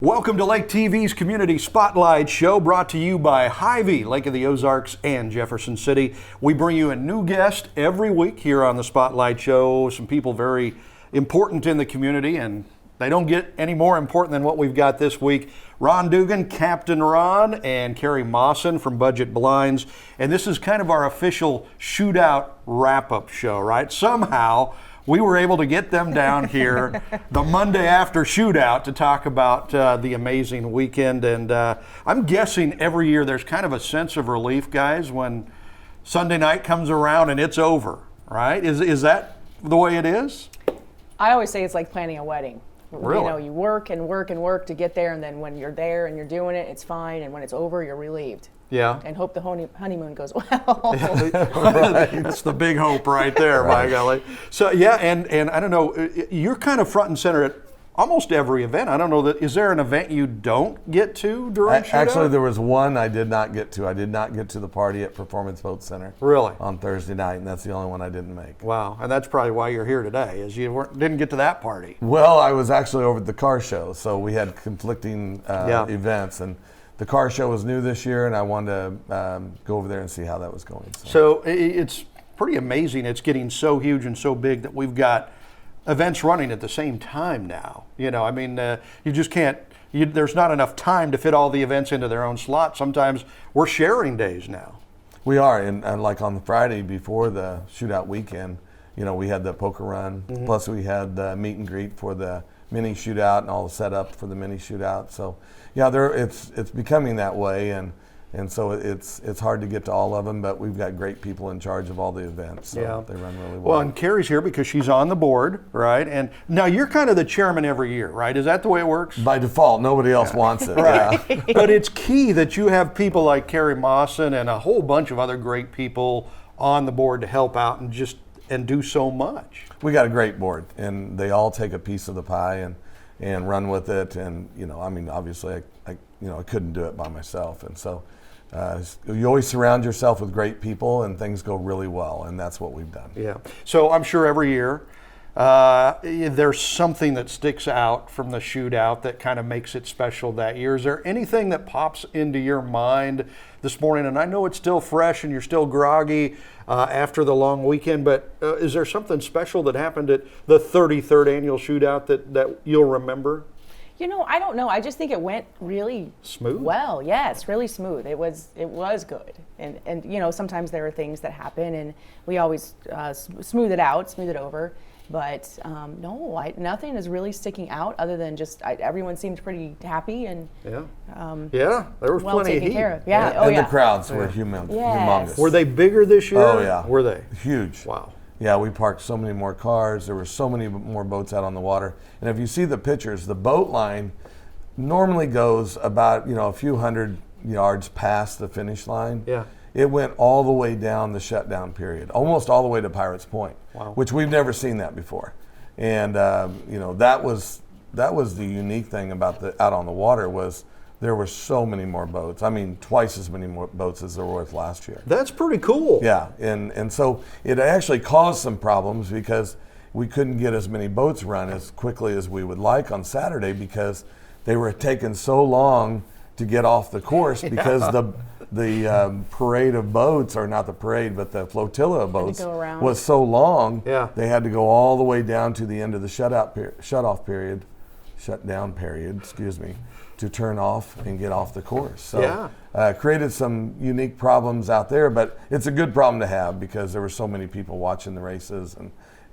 Welcome to Lake TV's Community Spotlight Show, brought to you by Hy-Vee, Lake of the Ozarks and Jefferson City. We bring you a new guest every week here on the Spotlight Show, some people very important in the community, and they don't get any more important than what we've got this week. Ron Dugan, Captain Ron, and Carrie Mawson from Budget Blinds. And this is kind of our official shootout wrap-up show, right? Somehow, we were able to get them down here the Monday after shootout to talk about the amazing weekend. And I'm guessing every year there's kind of a sense of relief, guys, when Sunday night comes around and it's over, right? Is that the way it is? I always say it's like planning a wedding. Really? You know, you work and work and work to get there, and then when you're there and you're doing it, it's fine. And when it's over, you're relieved. Yeah. And hope the honeymoon goes well. That's the big hope right there, by golly. So, yeah, and I don't know, you're kind of front and center at almost every event. I don't know, is there an event you don't get to during shootout? Actually, there was one I did not get to. I did not get to the party at Performance Boat Center. Really? On Thursday night, and that's the only one I didn't make. Wow, and that's probably why you're here today, is you didn't get to that party. Well, I was actually over at the car show, so we had conflicting events, and the car show was new this year, and I wanted to go over there and see how that was going. So it's pretty amazing. It's getting so huge and so big that we've got events running at the same time now. You know, I mean, you just can't, there's not enough time to fit all the events into their own slot. Sometimes we're sharing days now. We are, and like on the Friday before the shootout weekend, you know, we had the poker run, plus we had the meet and greet for the mini shootout and all the setup for the mini shootout. So, yeah, it's becoming that way, and so it's hard to get to all of them, but we've got great people in charge of all the events, so they run really well. Well, and Carrie's here because she's on the board, right? And now you're kind of the chairman every year, right? Is that the way it works? By default, nobody else wants it. Right. Yeah. But it's key that you have people like Carrie Mawson and a whole bunch of other great people on the board to help out and do so much. We got a great board, and they all take a piece of the pie and run with it. And you know, I mean, obviously, I couldn't do it by myself, and so you always surround yourself with great people, and things go really well, and that's what we've done. Yeah. So I'm sure every year there's something that sticks out from the shootout that kind of makes it special that year. Is there anything that pops into your mind this morning? And I know it's still fresh and you're still groggy after the long weekend, but is there something special that happened at the 33rd annual shootout that you'll remember? You know, I don't know. I just think it went really smooth. Well, yes, really smooth. It was good. And you know, sometimes there are things that happen, and we always smooth it over. But no, nothing is really sticking out other than just everyone seemed pretty happy and there was well plenty of heat. Care of. Yeah. And the crowds were humongous. Were they bigger this year? Oh yeah. Were they? Huge. Wow. Yeah, we parked so many more cars. There were so many more boats out on the water. And if you see the pictures, the boat line normally goes about, a few hundred yards past the finish line. Yeah. It went all the way down the shutdown period, almost all the way to Pirates Point, which we've never seen that before. And, that was the unique thing about out on the water was there were so many more boats. I mean, twice as many more boats as there were last year. That's pretty cool. Yeah, and so it actually caused some problems because we couldn't get as many boats run as quickly as we would like on Saturday because they were taking so long to get off the course because the parade of boats, or not the parade, but the flotilla of boats was so long. Yeah. They had to go all the way down to the end of the shutdown period, to turn off and get off the course. So created some unique problems out there, but it's a good problem to have because there were so many people watching the races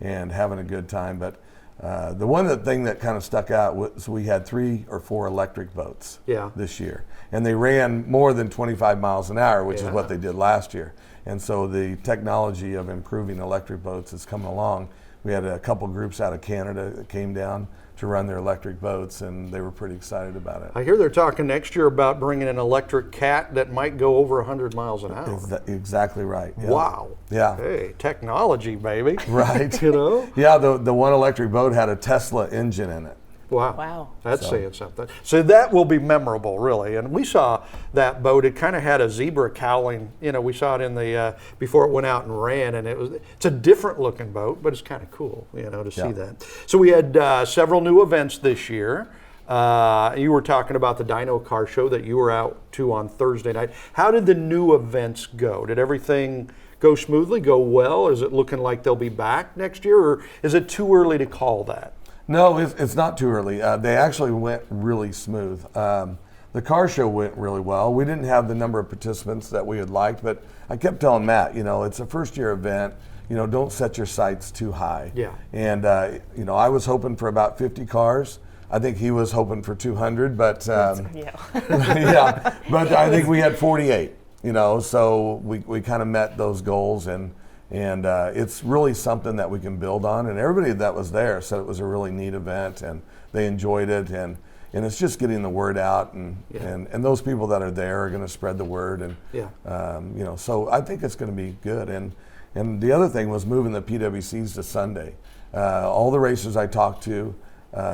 and having a good time. But the thing that kind of stuck out was we had 3 or 4 electric boats this year. And they ran more than 25 miles an hour, which is what they did last year. And so the technology of improving electric boats is coming along. We had a couple groups out of Canada that came down to run their electric boats, and they were pretty excited about it. I hear they're talking next year about bringing an electric cat that might go over 100 miles an hour. Exactly right. Yeah. Wow. Yeah. Hey, technology, baby. Right. Yeah, the one electric boat had a Tesla engine in it. Wow. That's saying something. So that will be memorable, really. And we saw that boat. It kind of had a zebra cowling. We saw it in the before it went out and ran, and it's a different looking boat, but it's kind of cool, to see that. So we had several new events this year. You were talking about the Dyno Car Show that you were out to on Thursday night. How did the new events go? Did everything go smoothly, go well? Is it looking like they'll be back next year, or is it too early to call that? No, it's not too early. They actually went really smooth. The car show went really well. We didn't have the number of participants that we had liked, but I kept telling Matt, it's a first-year event. Don't set your sights too high. Yeah. And, I was hoping for about 50 cars. I think he was hoping for 200, but yeah, but I think we had 48, so we kind of met those goals, and it's really something that we can build on. And everybody that was there said it was a really neat event, and they enjoyed it, and it's just getting the word out, and those people that are there are going to spread the word, and so I think it's going to be good. And the other thing was moving the PWCs to Sunday. All the racers I talked to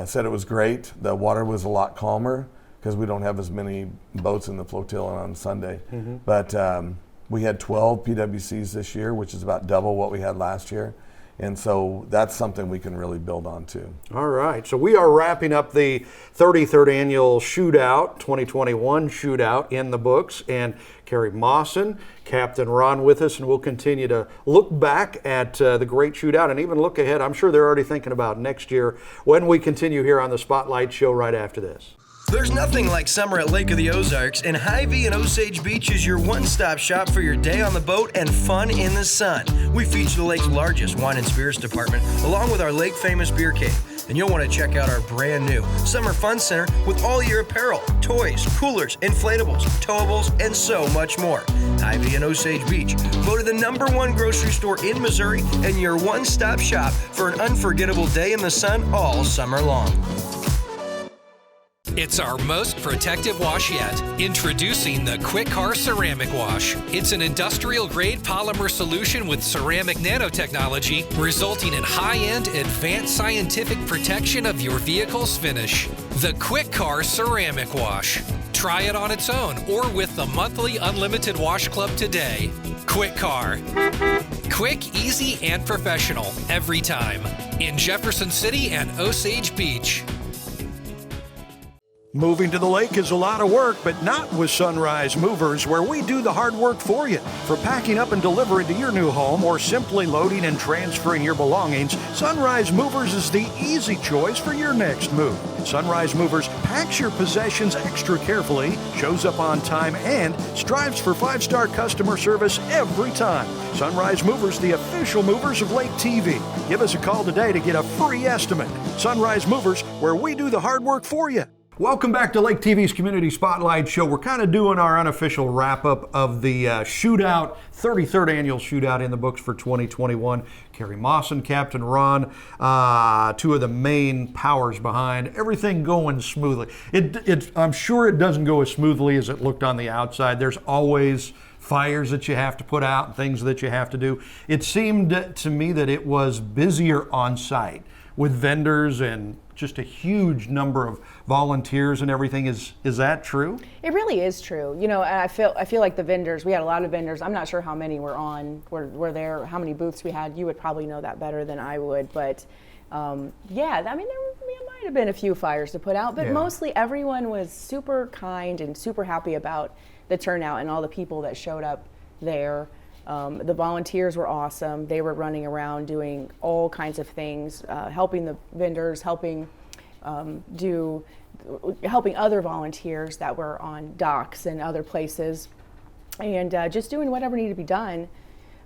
said it was great. The water was a lot calmer because we don't have as many boats in the flotilla on Sunday. Mm-hmm. But we had 12 PWCs this year, which is about double what we had last year. And so that's something we can really build on too. All right. So we are wrapping up the 33rd annual Shootout, 2021 Shootout in the books. And Kerry Mawson, Captain Ron with us, and we'll continue to look back at the great Shootout and even look ahead. I'm sure they're already thinking about next year when we continue here on the Spotlight Show right after this. There's nothing like summer at Lake of the Ozarks, and Hy-Vee and Osage Beach is your one-stop shop for your day on the boat and fun in the sun. We feature the lake's largest wine and spirits department, along with our lake-famous beer cave. And you'll want to check out our brand new Summer Fun Center with all your apparel, toys, coolers, inflatables, towables, and so much more. Hy-Vee and Osage Beach, voted the #1 grocery store in Missouri and your one-stop shop for an unforgettable day in the sun all summer long. It's our most protective wash yet. Introducing the Quick Car Ceramic Wash. It's an industrial-grade polymer solution with ceramic nanotechnology, resulting in high-end, advanced scientific protection of your vehicle's finish. The Quick Car Ceramic Wash. Try it on its own or with the monthly Unlimited Wash Club today. Quick Car. Quick, easy, and professional every time. In Jefferson City and Osage Beach. Moving to the lake is a lot of work, but not with Sunrise Movers, where we do the hard work for you. For packing up and delivering to your new home or simply loading and transferring your belongings, Sunrise Movers is the easy choice for your next move. Sunrise Movers packs your possessions extra carefully, shows up on time, and strives for 5-star customer service every time. Sunrise Movers, the official movers of Lake TV. Give us a call today to get a free estimate. Sunrise Movers, where we do the hard work for you. Welcome back to Lake TV's Community Spotlight Show. We're kind of doing our unofficial wrap-up of the Shootout, 33rd Annual Shootout in the books for 2021. Kerry Mawson, Captain Ron, two of the main powers behind everything going smoothly. I'm sure it doesn't go as smoothly as it looked on the outside. There's always fires that you have to put out and things that you have to do. It seemed to me that it was busier on site with vendors and just a huge number of volunteers and everything. Is that true? It really is true. And I feel like the vendors, we had a lot of vendors. I'm not sure how many were there, how many booths we had. You would probably know that better than I would. But there might have been a few fires to put out, but mostly everyone was super kind and super happy about the turnout and all the people that showed up there. The volunteers were awesome. They were running around doing all kinds of things, helping the vendors, helping other volunteers that were on docks and other places, and just doing whatever needed to be done.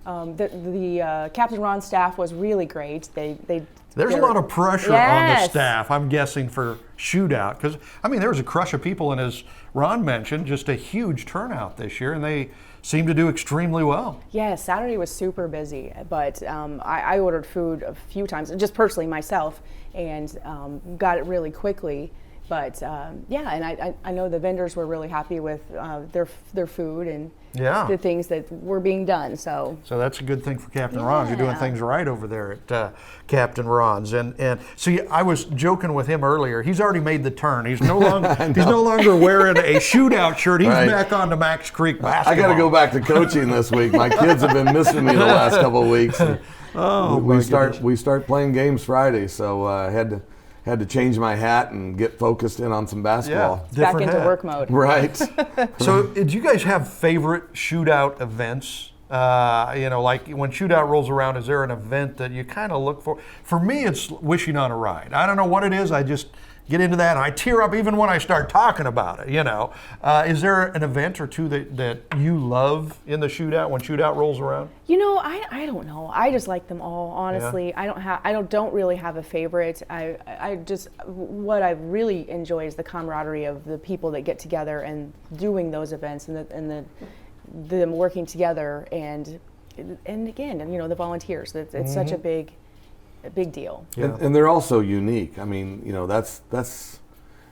The Captain Ron staff was really great. There's a lot of pressure on the staff, I'm guessing, for Shootout, because there was a crush of people, and as Ron mentioned, just a huge turnout this year, and they seem to do extremely well. Yeah, Saturday was super busy, but I ordered food a few times, just personally myself, and got it really quickly. But and I know the vendors were really happy with their food and the things that were being done. So that's a good thing for Captain Ron's. You're doing things right over there at Captain Ron's. And see, I was joking with him earlier. He's already made the turn. He's no longer wearing a Shootout shirt. He's back on to Max Creek basketball. I got to go back to coaching this week. My kids have been missing me the last couple of weeks. We start playing games Friday, so I had to change my hat and get focused in on some basketball. Back different into hat. work mode. Right. So, did you guys have favorite shootout events? Like when shootout rolls around, is there an event that you kind of look for? For me, it's wishing on a ride. I don't know what it is. I just get into that and I tear up even when I start talking about it. Is there an event or two that you love in the shootout when shootout rolls around? I don't know. I just like them all, honestly. Yeah. I don't really have a favorite. What I really enjoy is the camaraderie of the people that get together and doing those events and them working together and again, the volunteers. It's such a big deal. Yeah. And they're also unique. I mean,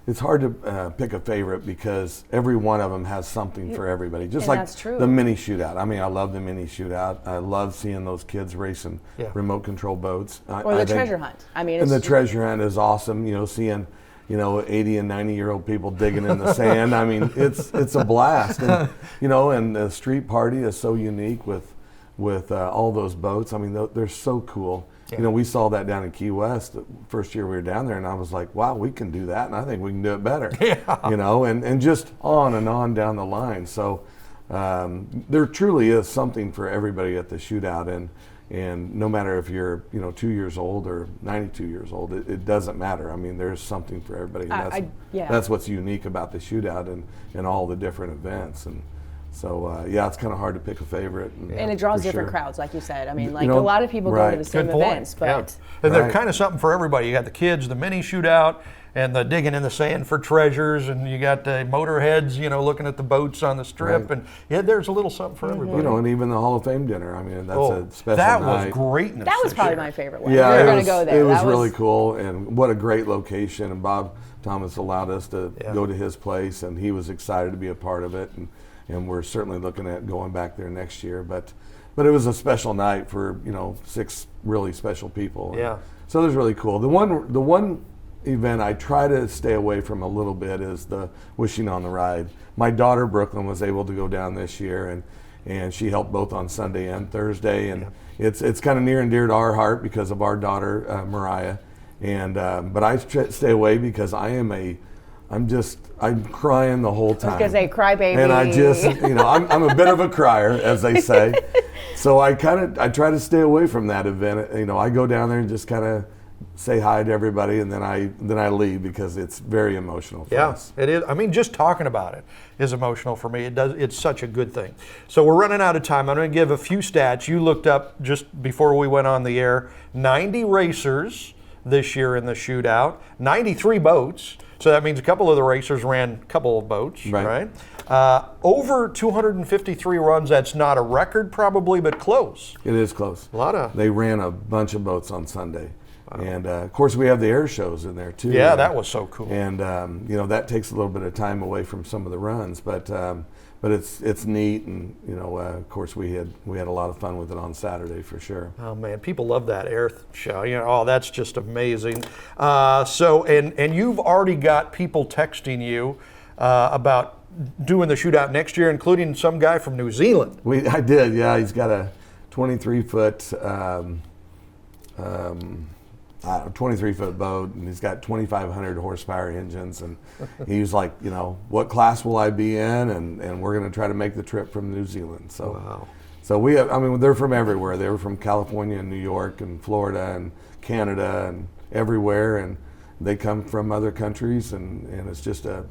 it's hard to pick a favorite because every one of them has something for everybody. Just like that's true. the mini shootout. I mean, I love the mini shootout. I love seeing those kids racing remote control boats. Or the treasure hunt. I mean, and the treasure hunt is awesome. Seeing 80 and 90-year-old people digging in the sand. I mean, it's a blast. And and the street party is so unique with all those boats. I mean, they're so cool. Yeah. We saw that down in Key West the first year we were down there, and I was like, wow, we can do that, and I think we can do it better. Yeah. And just on and on down the line. So there truly is something for everybody at the shootout, and no matter if you're 2 years old or 92 years old, it doesn't matter. I mean, there's something for everybody. And that's what's unique about the shootout and all the different events. And so, it's kind of hard to pick a favorite. And it draws different sure. crowds, like you said. I mean, a lot of people go to the same Good point. events, but... Yeah. And they're kind of something for everybody. You got the kids, the mini shootout, and the digging in the sand for treasures, and you got the motorheads, looking at the boats on the strip, Right. and there's a little something for everybody. And even the Hall of Fame dinner. I mean, that's a special that night. was greatness. That was this probably year. my favorite one. Yeah, we were it going was, to go there. it was That really cool, and what a great location. And Bob Thomas allowed us to go to his place, and he was excited to be a part of it. And we're certainly looking at going back there next year. But it was a special night for 6 really special people. Yeah. So it was really cool. The one event I try to stay away from a little bit is the wishing on the ride. My daughter Brooklyn was able to go down this year, and she helped both on Sunday and Thursday. And it's kind of near and dear to our heart because of our daughter Mariah. And but I stay away because I'm crying the whole time. I was going to say, cry baby. And I just, I'm a bit of a crier, as they say. So I try to stay away from that event. I go down there and just kind of say hi to everybody, and then I leave because it's very emotional for us. It is. I mean, just talking about it is emotional for me. It's such a good thing. So we're running out of time. I'm going to give a few stats. You looked up just before we went on the air. 90 racers this year in the shootout. 93 boats. So that means a couple of the racers ran a couple of boats, right? Over 253 runs. That's not a record probably, but close. It is close. They ran a bunch of boats on Sunday. Wow. And of course we have the air shows in there too. Yeah, that was so cool. And that takes a little bit of time away from some of the runs, but it's neat, and of course we had a lot of fun with it on Saturday for sure. Oh man, people love that air show. That's just amazing. And you've already got people texting you about doing the shootout next year, including some guy from New Zealand. I did, yeah. He's got a 23-foot 23-foot boat, and he's got 2,500 horsepower engines, and he was like, what class will I be in? And we're going to try to make the trip from New Zealand. So, wow. So they're from everywhere. They were from California and New York and Florida and Canada and everywhere, and they come from other countries, and it's just a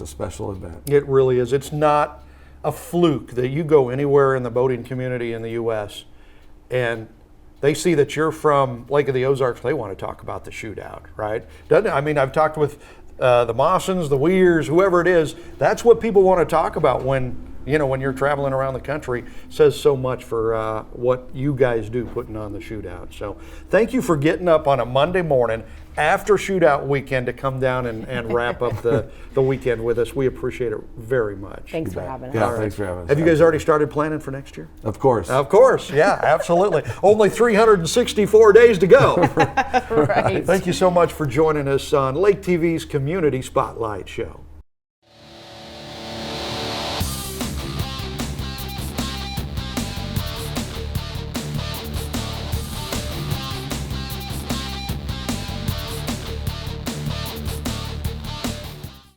special event. It really is. It's not a fluke that you go anywhere in the boating community in the U.S. and they see that you're from Lake of the Ozarks. They want to talk about the shootout, right? I've talked with the Mawsons, the Weirs, whoever it is. That's what people want to talk about when you're traveling around the country. It says so much for what you guys do putting on the shootout. So thank you for getting up on a Monday morning after shootout weekend to come down and wrap up the weekend with us. We appreciate it very much. Thanks for having us. Yeah, thanks for having us. Have you guys already started planning for next year? Of course. Of course, yeah, absolutely. Only 364 days to go. Right. Thank you so much for joining us on Lake TV's Community Spotlight Show.